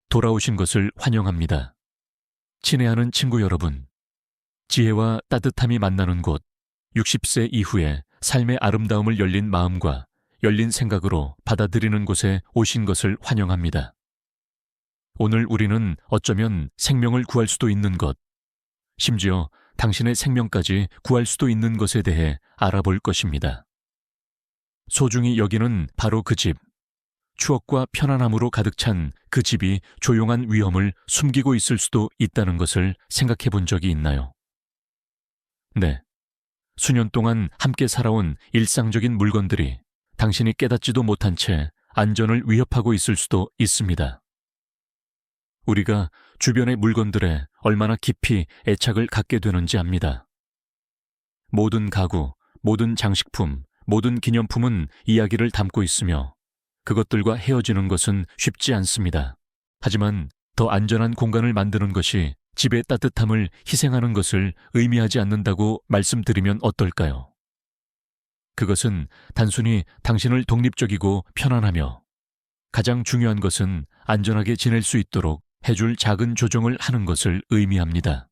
돌아오신 것을 환영합니다. 친애하는 친구 여러분, 지혜와 따뜻함이 만나는 곳, 60세 이후에 삶의 아름다움을 열린 마음과 열린 생각으로 받아들이는 곳에 오신 것을 환영합니다. 오늘 우리는 어쩌면 생명을 구할 수도 있는 것, 심지어 당신의 생명까지 구할 수도 있는 것에 대해 알아볼 것입니다. 소중히 여기는 바로 그 집, 추억과 편안함으로 가득 찬 그 집이 조용한 위험을 숨기고 있을 수도 있다는 것을 생각해 본 적이 있나요? 네. 수년 동안 함께 살아온 일상적인 물건들이 당신이 깨닫지도 못한 채 안전을 위협하고 있을 수도 있습니다. 우리가 주변의 물건들에 얼마나 깊이 애착을 갖게 되는지 압니다. 모든 가구, 모든 장식품, 모든 기념품은 이야기를 담고 있으며 그것들과 헤어지는 것은 쉽지 않습니다. 하지만 더 안전한 공간을 만드는 것이 집의 따뜻함을 희생하는 것을 의미하지 않는다고 말씀드리면 어떨까요? 그것은 단순히 당신을 독립적이고 편안하며 가장 중요한 것은 안전하게 지낼 수 있도록 해줄 작은 조정을 하는 것을 의미합니다.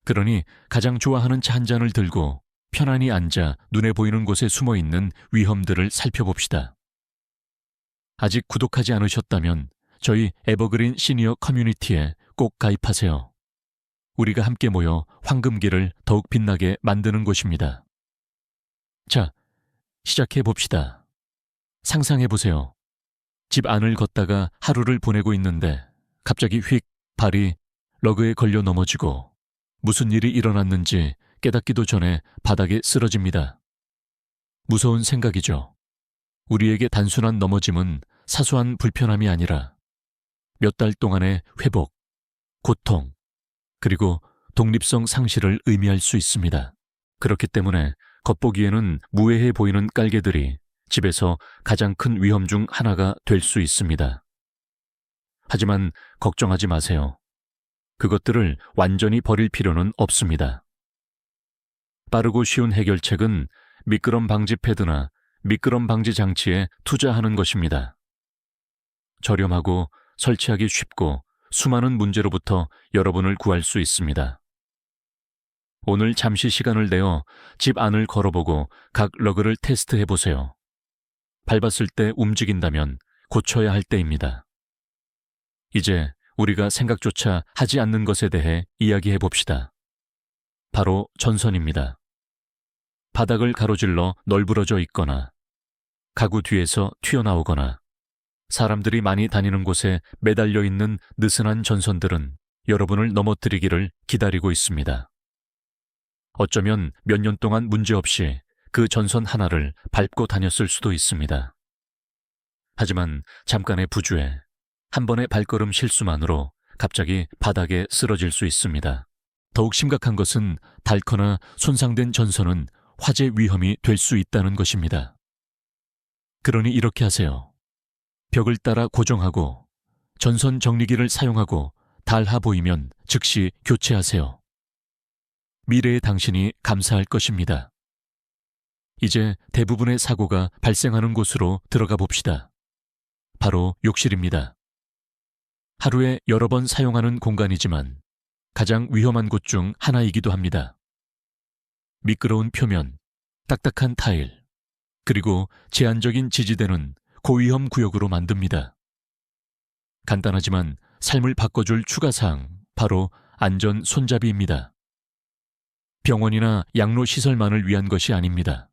그러니 가장 좋아하는 차 한 잔을 들고 편안히 앉아 눈에 보이는 곳에 숨어 있는 위험들을 살펴봅시다. 아직 구독하지 않으셨다면 저희 에버그린 시니어 커뮤니티에 꼭 가입하세요. 우리가 함께 모여 황금기를 더욱 빛나게 만드는 곳입니다. 자, 시작해 봅시다. 상상해 보세요. 집 안을 걷다가 하루를 보내고 있는데 갑자기 휙 발이 러그에 걸려 넘어지고 무슨 일이 일어났는지 깨닫기도 전에 바닥에 쓰러집니다. 무서운 생각이죠. 우리에게 단순한 넘어짐은 사소한 불편함이 아니라 몇 달 동안의 회복, 고통, 그리고 독립성 상실을 의미할 수 있습니다. 그렇기 때문에 겉보기에는 무해해 보이는 깔개들이 집에서 가장 큰 위험 중 하나가 될 수 있습니다. 하지만 걱정하지 마세요. 그것들을 완전히 버릴 필요는 없습니다. 빠르고 쉬운 해결책은 미끄럼 방지 패드나 미끄럼 방지 장치에 투자하는 것입니다. 저렴하고 설치하기 쉽고 수많은 문제로부터 여러분을 구할 수 있습니다. 오늘 잠시 시간을 내어 집 안을 걸어보고 각 러그를 테스트해 보세요. 밟았을 때 움직인다면 고쳐야 할 때입니다. 이제 우리가 생각조차 하지 않는 것에 대해 이야기해 봅시다. 바로 전선입니다. 바닥을 가로질러 널브러져 있거나 가구 뒤에서 튀어나오거나 사람들이 많이 다니는 곳에 매달려 있는 느슨한 전선들은 여러분을 넘어뜨리기를 기다리고 있습니다. 어쩌면 몇 년 동안 문제없이 그 전선 하나를 밟고 다녔을 수도 있습니다. 하지만 잠깐의 부주에 한 번의 발걸음 실수만으로 갑자기 바닥에 쓰러질 수 있습니다. 더욱 심각한 것은 닳거나 손상된 전선은 화재 위험이 될 수 있다는 것입니다. 그러니 이렇게 하세요. 벽을 따라 고정하고 전선 정리기를 사용하고 닳아 보이면 즉시 교체하세요. 미래의 당신이 감사할 것입니다. 이제 대부분의 사고가 발생하는 곳으로 들어가 봅시다. 바로 욕실입니다. 하루에 여러 번 사용하는 공간이지만 가장 위험한 곳 중 하나이기도 합니다. 미끄러운 표면, 딱딱한 타일, 그리고 제한적인 지지대는 고위험 구역으로 만듭니다. 간단하지만 삶을 바꿔줄 추가사항, 바로 안전 손잡이입니다. 병원이나 양로시설만을 위한 것이 아닙니다.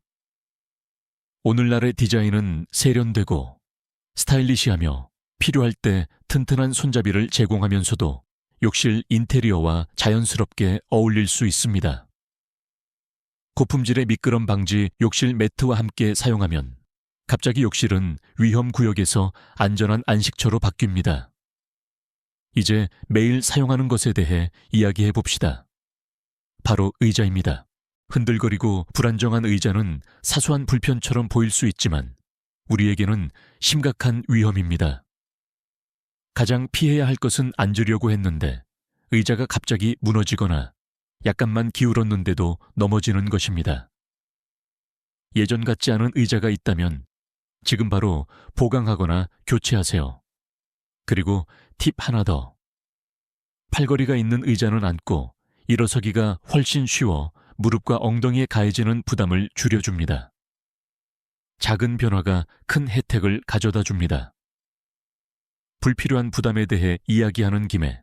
오늘날의 디자인은 세련되고 스타일리시하며 필요할 때 튼튼한 손잡이를 제공하면서도 욕실 인테리어와 자연스럽게 어울릴 수 있습니다. 고품질의 미끄럼 방지 욕실 매트와 함께 사용하면 갑자기 욕실은 위험 구역에서 안전한 안식처로 바뀝니다. 이제 매일 사용하는 것에 대해 이야기해 봅시다. 바로 의자입니다. 흔들거리고 불안정한 의자는 사소한 불편처럼 보일 수 있지만 우리에게는 심각한 위험입니다. 가장 피해야 할 것은 앉으려고 했는데 의자가 갑자기 무너지거나 약간만 기울었는데도 넘어지는 것입니다. 예전 같지 않은 의자가 있다면 지금 바로 보강하거나 교체하세요. 그리고 팁 하나 더. 팔걸이가 있는 의자는 앉고 일어서기가 훨씬 쉬워 무릎과 엉덩이에 가해지는 부담을 줄여줍니다. 작은 변화가 큰 혜택을 가져다 줍니다. 불필요한 부담에 대해 이야기하는 김에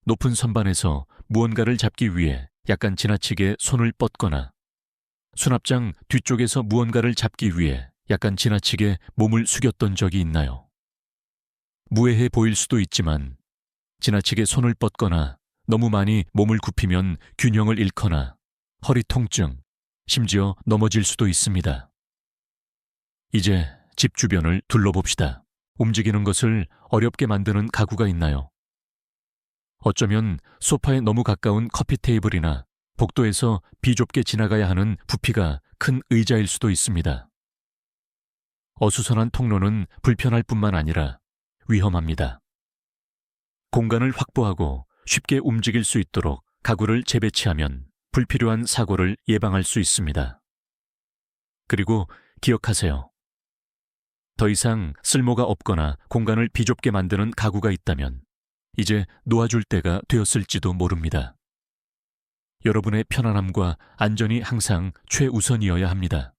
높은 선반에서 무언가를 잡기 위해 약간 지나치게 손을 뻗거나 수납장 뒤쪽에서 무언가를 잡기 위해 약간 지나치게 몸을 숙였던 적이 있나요? 무해해 보일 수도 있지만 지나치게 손을 뻗거나 너무 많이 몸을 굽히면 균형을 잃거나 허리 통증, 심지어 넘어질 수도 있습니다. 이제 집 주변을 둘러봅시다. 움직이는 것을 어렵게 만드는 가구가 있나요? 어쩌면 소파에 너무 가까운 커피 테이블이나 복도에서 비좁게 지나가야 하는 부피가 큰 의자일 수도 있습니다. 어수선한 통로는 불편할 뿐만 아니라 위험합니다. 공간을 확보하고 쉽게 움직일 수 있도록 가구를 재배치하면 불필요한 사고를 예방할 수 있습니다. 그리고 기억하세요. 더 이상 쓸모가 없거나 공간을 비좁게 만드는 가구가 있다면 이제 놓아줄 때가 되었을지도 모릅니다. 여러분의 편안함과 안전이 항상 최우선이어야 합니다.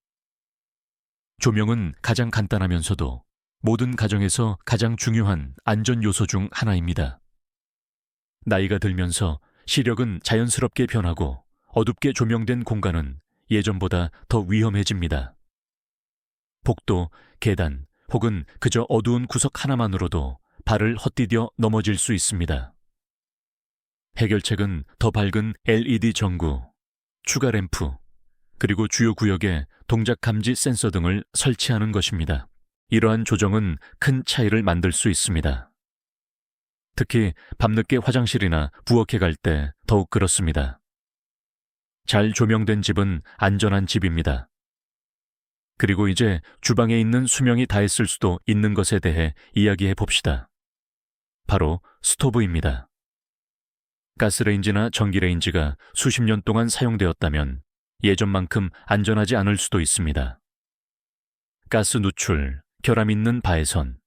조명은 가장 간단하면서도 모든 가정에서 가장 중요한 안전 요소 중 하나입니다. 나이가 들면서 시력은 자연스럽게 변하고 어둡게 조명된 공간은 예전보다 더 위험해집니다. 복도, 계단 혹은 그저 어두운 구석 하나만으로도 발을 헛디뎌 넘어질 수 있습니다. 해결책은 더 밝은 LED 전구, 추가 램프, 그리고 주요 구역에 동작 감지 센서 등을 설치하는 것입니다. 이러한 조정은 큰 차이를 만들 수 있습니다. 특히 밤늦게 화장실이나 부엌에 갈 때 더욱 그렇습니다. 잘 조명된 집은 안전한 집입니다. 그리고 이제 주방에 있는 수명이 다했을 수도 있는 것에 대해 이야기해 봅시다. 바로 스토브입니다. 가스레인지나 전기레인지가 수십 년 동안 사용되었다면 예전만큼 안전하지 않을 수도 있습니다. 가스 누출, 결함 있는 바해선,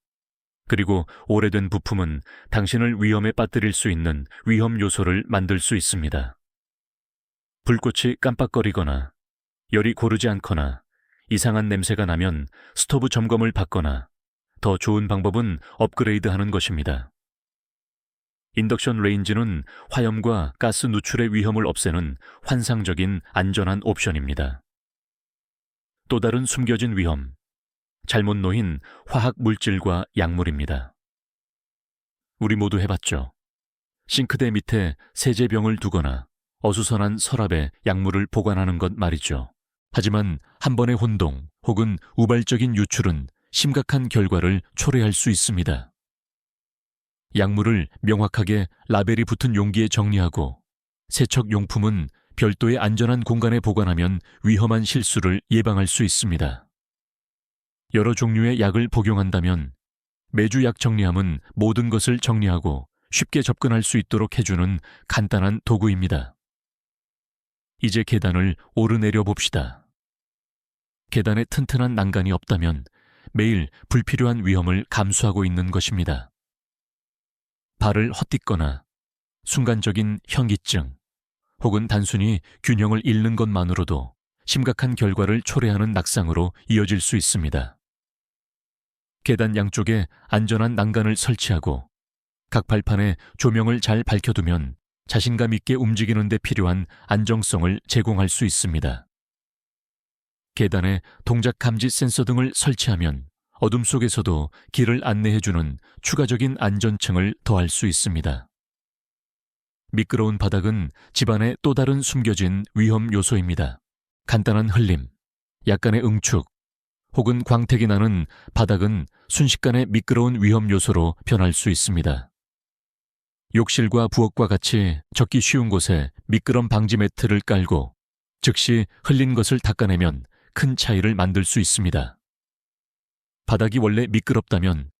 그리고 오래된 부품은 당신을 위험에 빠뜨릴 수 있는 위험 요소를 만들 수 있습니다. 불꽃이 깜빡거리거나 열이 고르지 않거나 이상한 냄새가 나면 스토브 점검을 받거나 더 좋은 방법은 업그레이드하는 것입니다. 인덕션 레인지는 화염과 가스 누출의 위험을 없애는 환상적인 안전한 옵션입니다. 또 다른 숨겨진 위험, 잘못 놓인 화학 물질과 약물입니다. 우리 모두 해봤죠. 싱크대 밑에 세제병을 두거나 어수선한 서랍에 약물을 보관하는 것 말이죠. 하지만 한 번의 혼동 혹은 우발적인 유출은 심각한 결과를 초래할 수 있습니다. 약물을 명확하게 라벨이 붙은 용기에 정리하고 세척용품은 별도의 안전한 공간에 보관하면 위험한 실수를 예방할 수 있습니다. 여러 종류의 약을 복용한다면 매주 약 정리함은 모든 것을 정리하고 쉽게 접근할 수 있도록 해주는 간단한 도구입니다. 이제 계단을 오르내려 봅시다. 계단에 튼튼한 난간이 없다면 매일 불필요한 위험을 감수하고 있는 것입니다. 발을 헛디거나 순간적인 현기증 혹은 단순히 균형을 잃는 것만으로도 심각한 결과를 초래하는 낙상으로 이어질 수 있습니다. 계단 양쪽에 안전한 난간을 설치하고 각 발판에 조명을 잘 밝혀두면 자신감 있게 움직이는 데 필요한 안정성을 제공할 수 있습니다. 계단에 동작 감지 센서 등을 설치하면 어둠 속에서도 길을 안내해주는 추가적인 안전층을 더할 수 있습니다. 미끄러운 바닥은 집안의 또 다른 숨겨진 위험 요소입니다. 간단한 흘림, 약간의 응축, 혹은 광택이 나는 바닥은 순식간에 미끄러운 위험 요소로 변할 수 있습니다. 욕실과 부엌과 같이 젖기 쉬운 곳에 미끄럼 방지 매트를 깔고 즉시 흘린 것을 닦아내면 큰 차이를 만들 수 있습니다. 바닥이 원래 미끄럽다면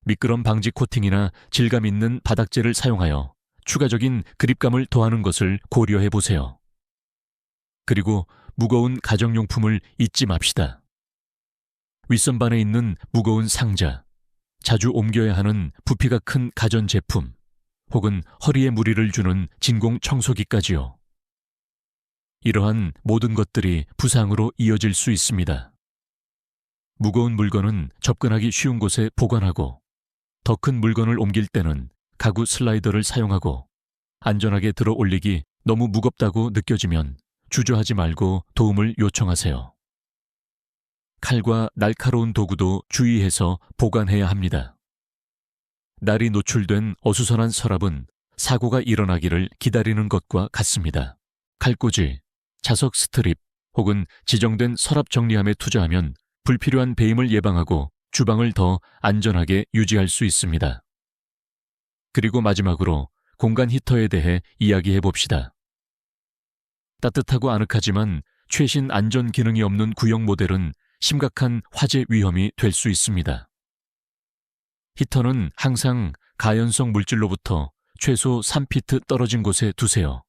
미끄럼 방지 코팅이나 질감 있는 바닥재를 사용하여 추가적인 그립감을 더하는 것을 고려해 보세요. 그리고 무거운 가정용품을 잊지 맙시다. 윗선반에 있는 무거운 상자, 자주 옮겨야 하는 부피가 큰 가전제품, 혹은 허리에 무리를 주는 진공 청소기까지요. 이러한 모든 것들이 부상으로 이어질 수 있습니다. 무거운 물건은 접근하기 쉬운 곳에 보관하고, 더 큰 물건을 옮길 때는 가구 슬라이더를 사용하고, 안전하게 들어 올리기 너무 무겁다고 느껴지면 주저하지 말고 도움을 요청하세요. 칼과 날카로운 도구도 주의해서 보관해야 합니다. 날이 노출된 어수선한 서랍은 사고가 일어나기를 기다리는 것과 같습니다. 칼꽂이, 자석 스트립 혹은 지정된 서랍 정리함에 투자하면 불필요한 배임을 예방하고 주방을 더 안전하게 유지할 수 있습니다. 그리고 마지막으로 공간 히터에 대해 이야기해 봅시다. 따뜻하고 아늑하지만 최신 안전 기능이 없는 구형 모델은 심각한 화재 위험이 될 수 있습니다. 히터는 항상 가연성 물질로부터 최소 3피트 떨어진 곳에 두세요.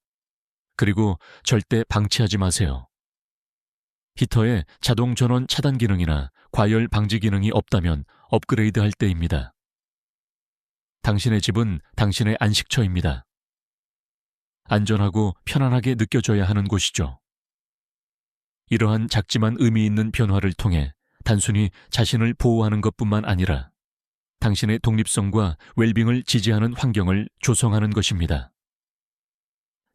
그리고 절대 방치하지 마세요. 히터에 자동 전원 차단 기능이나 과열 방지 기능이 없다면 업그레이드 할 때입니다. 당신의 집은 당신의 안식처입니다. 안전하고 편안하게 느껴져야 하는 곳이죠. 이러한 작지만 의미 있는 변화를 통해 단순히 자신을 보호하는 것뿐만 아니라 당신의 독립성과 웰빙을 지지하는 환경을 조성하는 것입니다.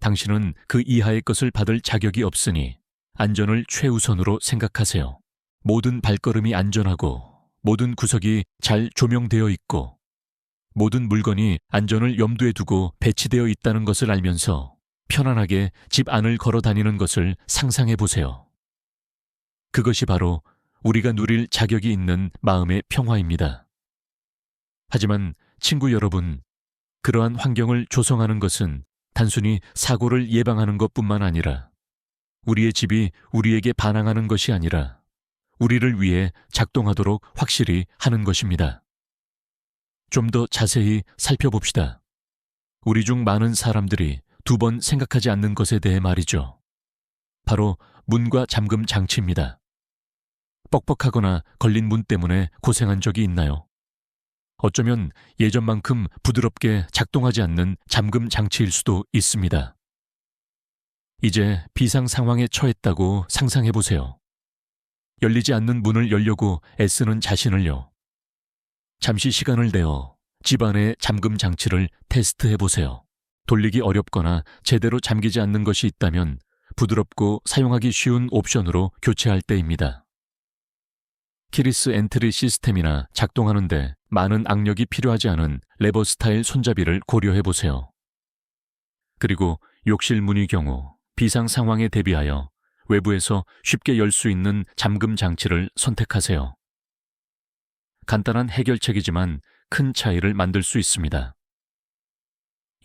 당신은 그 이하의 것을 받을 자격이 없으니 안전을 최우선으로 생각하세요. 모든 발걸음이 안전하고 모든 구석이 잘 조명되어 있고 모든 물건이 안전을 염두에 두고 배치되어 있다는 것을 알면서 편안하게 집 안을 걸어 다니는 것을 상상해 보세요. 그것이 바로 우리가 누릴 자격이 있는 마음의 평화입니다. 하지만 친구 여러분, 그러한 환경을 조성하는 것은 단순히 사고를 예방하는 것뿐만 아니라 우리의 집이 우리에게 반항하는 것이 아니라 우리를 위해 작동하도록 확실히 하는 것입니다. 좀 더 자세히 살펴봅시다. 우리 중 많은 사람들이 두 번 생각하지 않는 것에 대해 말이죠. 바로 문과 잠금 장치입니다. 뻑뻑하거나 걸린 문 때문에 고생한 적이 있나요? 어쩌면 예전만큼 부드럽게 작동하지 않는 잠금 장치일 수도 있습니다. 이제 비상 상황에 처했다고 상상해 보세요. 열리지 않는 문을 열려고 애쓰는 자신을요. 잠시 시간을 내어 집안의 잠금 장치를 테스트해 보세요. 돌리기 어렵거나 제대로 잠기지 않는 것이 있다면 부드럽고 사용하기 쉬운 옵션으로 교체할 때입니다. 키리스 엔트리 시스템이나 작동하는데 많은 악력이 필요하지 않은 레버 스타일 손잡이를 고려해 보세요. 그리고 욕실 문의 경우 비상 상황에 대비하여 외부에서 쉽게 열 수 있는 잠금 장치를 선택하세요. 간단한 해결책이지만 큰 차이를 만들 수 있습니다.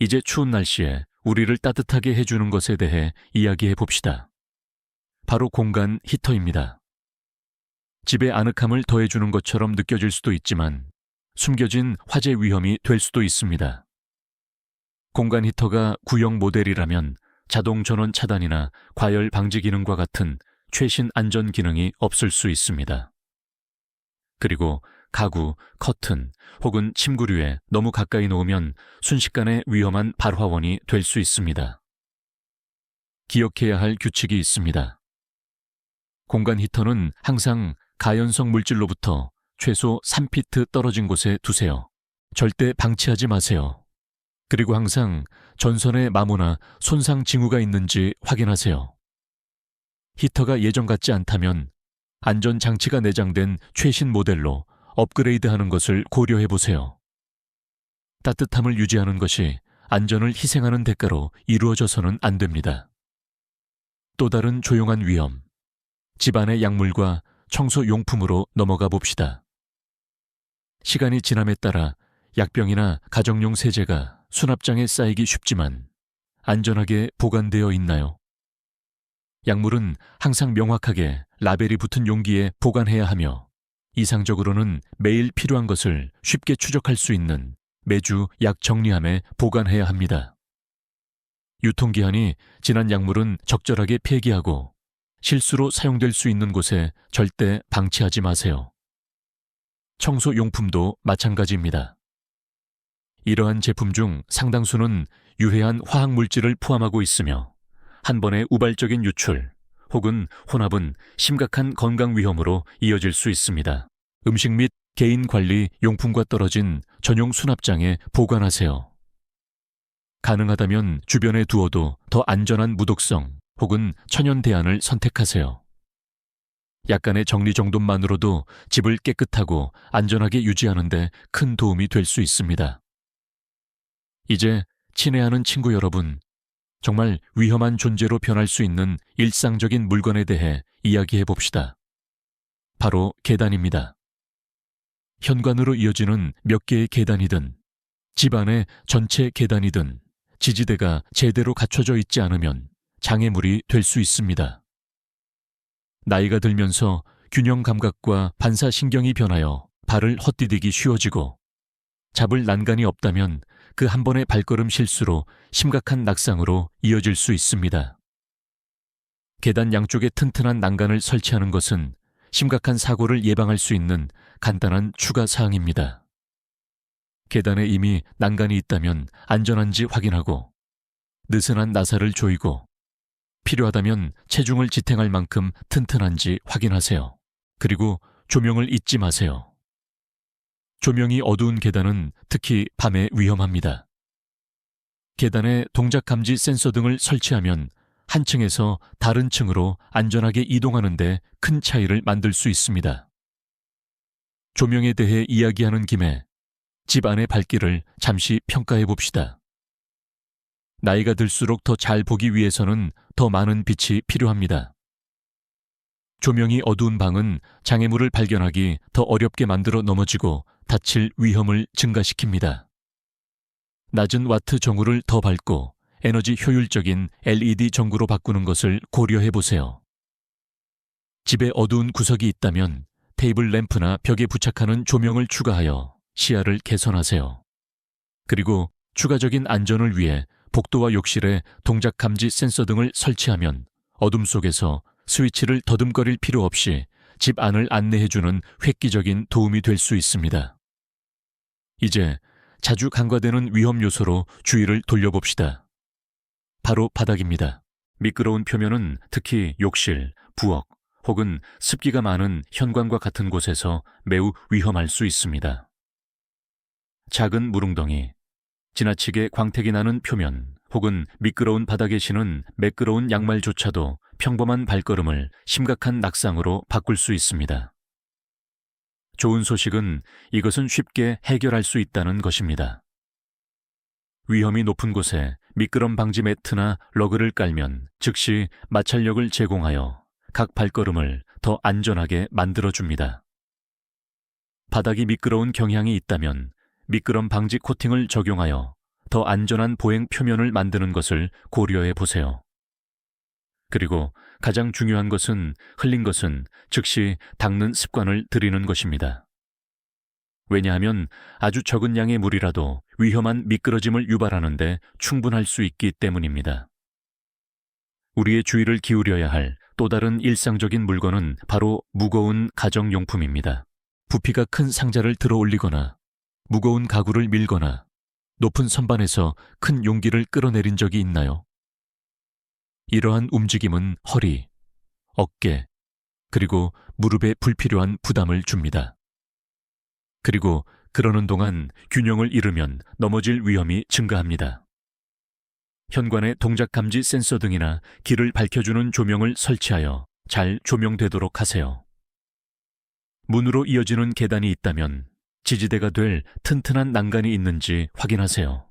이제 추운 날씨에 우리를 따뜻하게 해주는 것에 대해 이야기해 봅시다. 바로 공간 히터입니다. 집의 아늑함을 더해주는 것처럼 느껴질 수도 있지만 숨겨진 화재 위험이 될 수도 있습니다. 공간 히터가 구형 모델이라면 자동 전원 차단이나 과열 방지 기능과 같은 최신 안전 기능이 없을 수 있습니다. 그리고 가구, 커튼 혹은 침구류에 너무 가까이 놓으면 순식간에 위험한 발화원이 될 수 있습니다. 기억해야 할 규칙이 있습니다. 공간 히터는 항상 가연성 물질로부터 최소 3피트 떨어진 곳에 두세요. 절대 방치하지 마세요. 그리고 항상 전선에 마모나 손상 징후가 있는지 확인하세요. 히터가 예전 같지 않다면 안전장치가 내장된 최신 모델로 업그레이드하는 것을 고려해 보세요. 따뜻함을 유지하는 것이 안전을 희생하는 대가로 이루어져서는 안 됩니다. 또 다른 조용한 위험, 집안의 약물과 청소 용품으로 넘어가 봅시다. 시간이 지남에 따라 약병이나 가정용 세제가 수납장에 쌓이기 쉽지만 안전하게 보관되어 있나요? 약물은 항상 명확하게 라벨이 붙은 용기에 보관해야 하며 이상적으로는 매일 필요한 것을 쉽게 추적할 수 있는 매주 약 정리함에 보관해야 합니다. 유통기한이 지난 약물은 적절하게 폐기하고 실수로 사용될 수 있는 곳에 절대 방치하지 마세요. 청소 용품도 마찬가지입니다. 이러한 제품 중 상당수는 유해한 화학물질을 포함하고 있으며 한 번의 우발적인 유출 혹은 혼합은 심각한 건강 위험으로 이어질 수 있습니다. 음식 및 개인 관리 용품과 떨어진 전용 수납장에 보관하세요. 가능하다면 주변에 두어도 더 안전한 무독성 혹은 천연 대안을 선택하세요. 약간의 정리정돈만으로도 집을 깨끗하고 안전하게 유지하는 데 큰 도움이 될 수 있습니다. 이제 친애하는 친구 여러분, 정말 위험한 존재로 변할 수 있는 일상적인 물건에 대해 이야기해 봅시다. 바로 계단입니다. 현관으로 이어지는 몇 개의 계단이든, 집안의 전체 계단이든, 지지대가 제대로 갖춰져 있지 않으면 장애물이 될 수 있습니다. 나이가 들면서 균형 감각과 반사신경이 변하여 발을 헛디디기 쉬워지고 잡을 난간이 없다면 그 한 번의 발걸음 실수로 심각한 낙상으로 이어질 수 있습니다. 계단 양쪽에 튼튼한 난간을 설치하는 것은 심각한 사고를 예방할 수 있는 간단한 추가 사항입니다. 계단에 이미 난간이 있다면 안전한지 확인하고 느슨한 나사를 조이고 필요하다면 체중을 지탱할 만큼 튼튼한지 확인하세요. 그리고 조명을 잊지 마세요. 조명이 어두운 계단은 특히 밤에 위험합니다. 계단에 동작 감지 센서 등을 설치하면 한 층에서 다른 층으로 안전하게 이동하는 데 큰 차이를 만들 수 있습니다. 조명에 대해 이야기하는 김에 집 안의 밝기를 잠시 평가해 봅시다. 나이가 들수록 더 잘 보기 위해서는 더 많은 빛이 필요합니다. 조명이 어두운 방은 장애물을 발견하기 더 어렵게 만들어 넘어지고 다칠 위험을 증가시킵니다. 낮은 와트 전구를 더 밝고 에너지 효율적인 LED 전구로 바꾸는 것을 고려해 보세요. 집에 어두운 구석이 있다면 테이블 램프나 벽에 부착하는 조명을 추가하여 시야를 개선하세요. 그리고 추가적인 안전을 위해 복도와 욕실에 동작 감지 센서 등을 설치하면 어둠 속에서 스위치를 더듬거릴 필요 없이 집 안을 안내해주는 획기적인 도움이 될 수 있습니다. 이제 자주 간과되는 위험 요소로 주의를 돌려봅시다. 바로 바닥입니다. 미끄러운 표면은 특히 욕실, 부엌 혹은 습기가 많은 현관과 같은 곳에서 매우 위험할 수 있습니다. 작은 물웅덩이, 지나치게 광택이 나는 표면 혹은 미끄러운 바닥에 신은 매끄러운 양말조차도 평범한 발걸음을 심각한 낙상으로 바꿀 수 있습니다. 좋은 소식은 이것은 쉽게 해결할 수 있다는 것입니다. 위험이 높은 곳에 미끄럼 방지 매트나 러그를 깔면 즉시 마찰력을 제공하여 각 발걸음을 더 안전하게 만들어줍니다. 바닥이 미끄러운 경향이 있다면 미끄럼 방지 코팅을 적용하여 더 안전한 보행 표면을 만드는 것을 고려해 보세요. 그리고 가장 중요한 것은 흘린 것은 즉시 닦는 습관을 들이는 것입니다. 왜냐하면 아주 적은 양의 물이라도 위험한 미끄러짐을 유발하는데 충분할 수 있기 때문입니다. 우리의 주의를 기울여야 할 또 다른 일상적인 물건은 바로 무거운 가정용품입니다. 부피가 큰 상자를 들어 올리거나 무거운 가구를 밀거나 높은 선반에서 큰 용기를 끌어내린 적이 있나요? 이러한 움직임은 허리, 어깨, 그리고 무릎에 불필요한 부담을 줍니다. 그리고 그러는 동안 균형을 잃으면 넘어질 위험이 증가합니다. 현관에 동작 감지 센서 등이나 길을 밝혀주는 조명을 설치하여 잘 조명되도록 하세요. 문으로 이어지는 계단이 있다면 지지대가 될 튼튼한 난간이 있는지 확인하세요.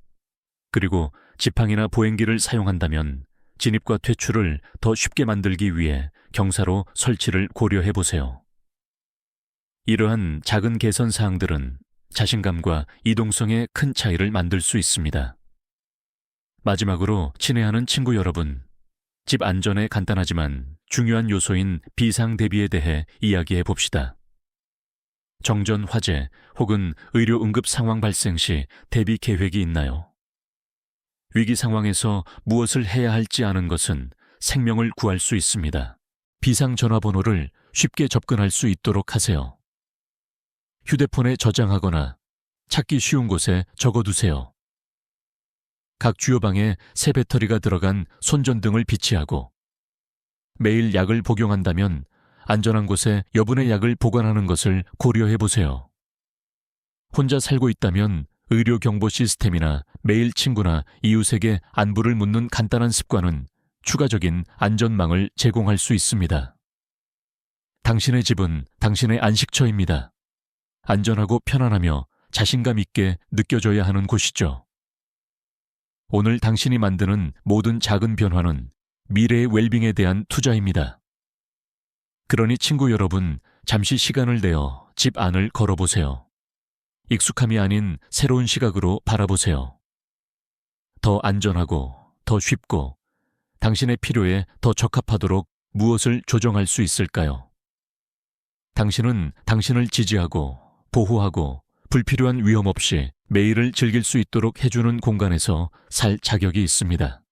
그리고 지팡이나 보행기를 사용한다면 진입과 퇴출을 더 쉽게 만들기 위해 경사로 설치를 고려해 보세요. 이러한 작은 개선 사항들은 자신감과 이동성에 큰 차이를 만들 수 있습니다. 마지막으로 친애하는 친구 여러분, 집 안전에 간단하지만 중요한 요소인 비상 대비에 대해 이야기해 봅시다. 정전 화재 혹은 의료 응급 상황 발생 시 대비 계획이 있나요? 위기 상황에서 무엇을 해야 할지 아는 것은 생명을 구할 수 있습니다. 비상 전화번호를 쉽게 접근할 수 있도록 하세요. 휴대폰에 저장하거나 찾기 쉬운 곳에 적어두세요. 각 주요 방에 새 배터리가 들어간 손전등을 비치하고 매일 약을 복용한다면 안전한 곳에 여분의 약을 보관하는 것을 고려해 보세요. 혼자 살고 있다면 의료 경보 시스템이나 매일 친구나 이웃에게 안부를 묻는 간단한 습관은 추가적인 안전망을 제공할 수 있습니다. 당신의 집은 당신의 안식처입니다. 안전하고 편안하며 자신감 있게 느껴져야 하는 곳이죠. 오늘 당신이 만드는 모든 작은 변화는 미래의 웰빙에 대한 투자입니다. 그러니 친구 여러분, 잠시 시간을 내어 집 안을 걸어보세요. 익숙함이 아닌 새로운 시각으로 바라보세요. 더 안전하고 더 쉽고 당신의 필요에 더 적합하도록 무엇을 조정할 수 있을까요? 당신은 당신을 지지하고 보호하고 불필요한 위험 없이 매일을 즐길 수 있도록 해주는 공간에서 살 자격이 있습니다.